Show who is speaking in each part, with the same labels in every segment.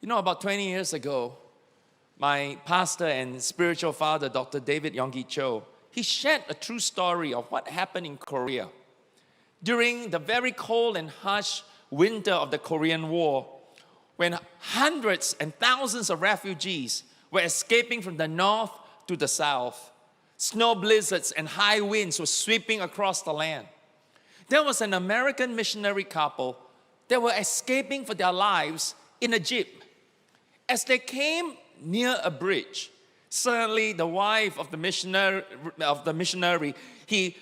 Speaker 1: You know, about 20 years ago, my pastor and spiritual father, Dr. David Yonggi Cho, he shared a true story of what happened in Korea. During the very cold and harsh winter of the Korean War, when hundreds and thousands of refugees were escaping from the north to the south, snow blizzards and high winds were sweeping across the land. There was an American missionary couple that were escaping for their lives in a jeep. As they came near a bridge, suddenly the wife of the missionary, they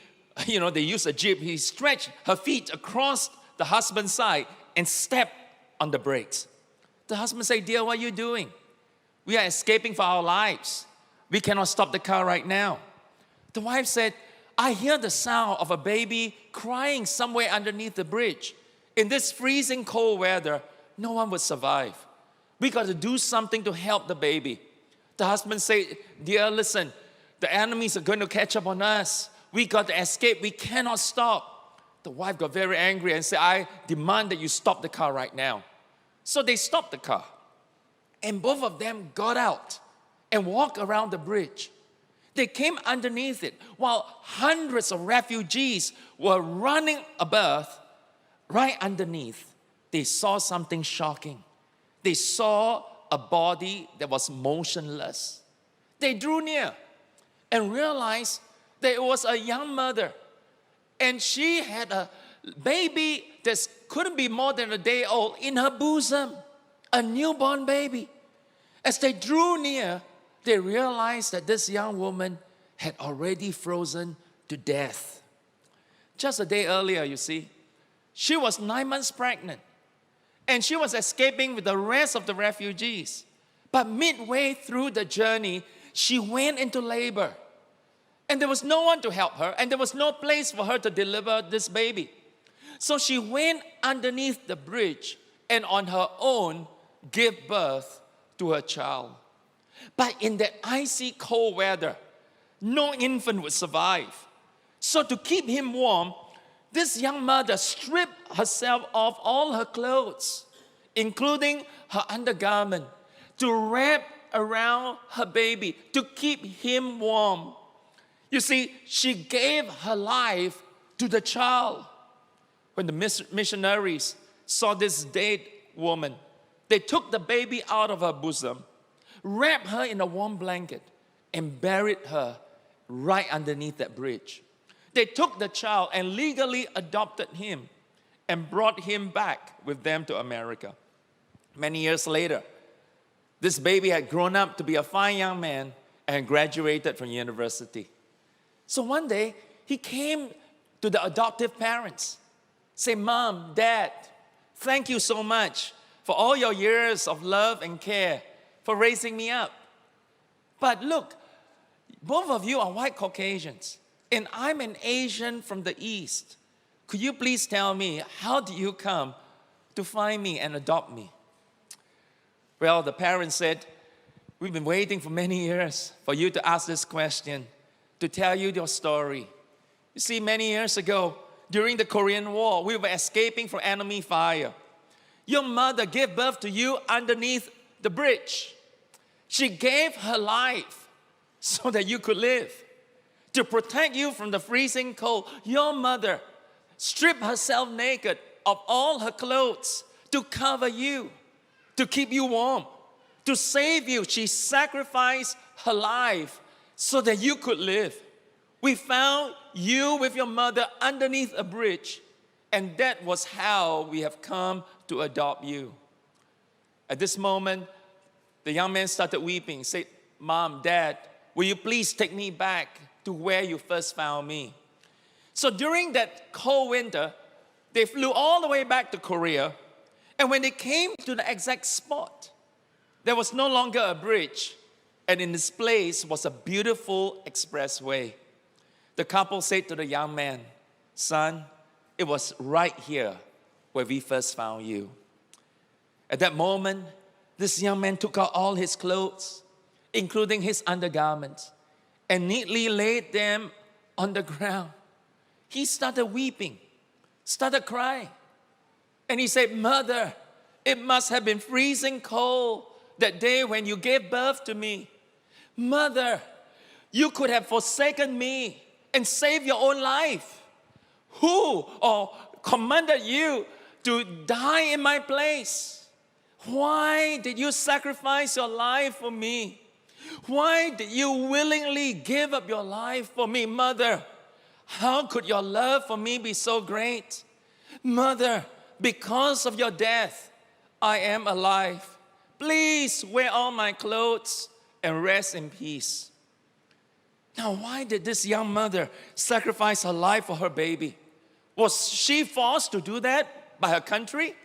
Speaker 1: used a jeep, he stretched her feet across the husband's side and stepped on the brakes. The husband said, "Dear, what are you doing? We are escaping for our lives. We cannot stop the car right now." The wife said, "I hear the sound of a baby crying somewhere underneath the bridge. In this freezing cold weather, no one would survive. We got to do something to help the baby." The husband said, "Dear, listen, the enemies are going to catch up on us. We got to escape. We cannot stop." The wife got very angry and said, "I demand that you stop the car right now." So they stopped the car. And both of them got out and walked around the bridge. They came underneath it while hundreds of refugees were running above. Right underneath, they saw something shocking. They saw a body that was motionless. They drew near and realized that it was a young mother. And she had a baby that couldn't be more than a day old in her bosom, a newborn baby. As they drew near, they realized that this young woman had already frozen to death. Just a day earlier, you see, she was 9 months pregnant. And she was escaping with the rest of the refugees. But midway through the journey, she went into labor. And there was no one to help her, and there was no place for her to deliver this baby. So she went underneath the bridge and on her own gave birth to her child. But in that icy cold weather, no infant would survive. So to keep him warm, this young mother stripped herself of all her clothes, including her undergarment, to wrap around her baby, to keep him warm. You see, she gave her life to the child. When the missionaries saw this dead woman, they took the baby out of her bosom, wrapped her in a warm blanket, and buried her right underneath that bridge. They took the child and legally adopted him and brought him back with them to America. Many years later, this baby had grown up to be a fine young man and graduated from university. So one day, he came to the adoptive parents, say, "Mom, Dad, thank you so much for all your years of love and care for raising me up. But look, both of you are white Caucasians, and I'm an Asian from the East. Could you please tell me, how did you come to find me and adopt me?" Well, the parents said, "We've been waiting for many years for you to ask this question, to tell you your story. You see, many years ago, during the Korean War, we were escaping from enemy fire. Your mother gave birth to you underneath the bridge. She gave her life so that you could live. To protect you from the freezing cold, your mother stripped herself naked of all her clothes to cover you, to keep you warm, to save you. She sacrificed her life so that you could live. We found you with your mother underneath a bridge, and that was how we have come to adopt you." At this moment, the young man started weeping, said, "Mom, Dad, will you please take me back to where you first found me?" So during that cold winter, they flew all the way back to Korea. And when they came to the exact spot, there was no longer a bridge. And in this place was a beautiful expressway. The couple said to the young man, "Son, it was right here where we first found you." At that moment, this young man took out all his clothes, including his undergarments, and neatly laid them on the ground. He started weeping, started crying. And he said, "Mother, it must have been freezing cold that day when you gave birth to me. Mother, you could have forsaken me and saved your own life. Who or commanded you to die in my place? Why did you sacrifice your life for me? Why did you willingly give up your life for me? Mother, how could your love for me be so great? Mother, because of your death, I am alive. Please wear all my clothes and rest in peace. Now, why did this young mother sacrifice her life for her baby? Was she forced to do that by her country?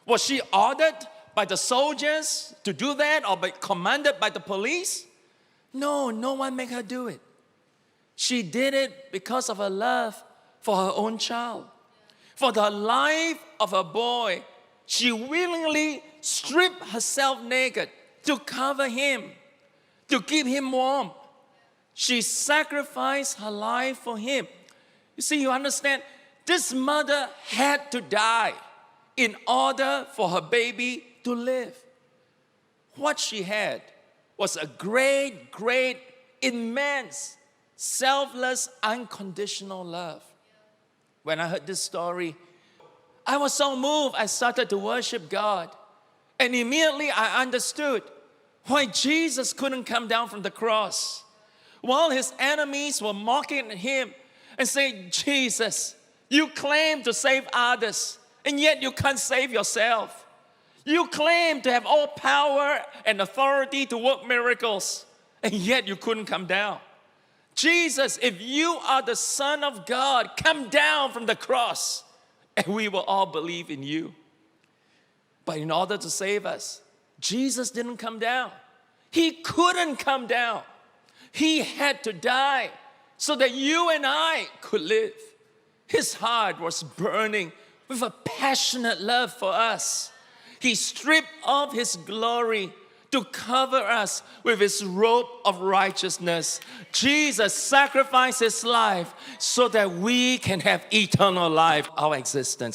Speaker 1: Was she ordered by the soldiers to do that or commanded by the police? No, no one made her do it. She did it because of her love for her own child. For the life of her boy, she willingly stripped herself naked to cover him, to keep him warm. She sacrificed her life for him. You see, you understand, this mother had to die in order for her baby to live. What she had was a great, great, immense, selfless, unconditional love. When I heard this story, I was so moved, I started to worship God. And immediately I understood why Jesus couldn't come down from the cross. While his enemies were mocking him and saying, Jesus, you claim to save others, and yet you can't save yourself. You claim to have all power and authority to work miracles, and yet you couldn't come down. Jesus, if you are the Son of God, come down from the cross, and we will all believe in you. But in order to save us, Jesus didn't come down. He couldn't come down. He had to die so that you and I could live. His heart was burning with a passionate love for us. He stripped off his glory to cover us with his robe of righteousness. Jesus sacrificed his life so that we can have eternal life, our existence.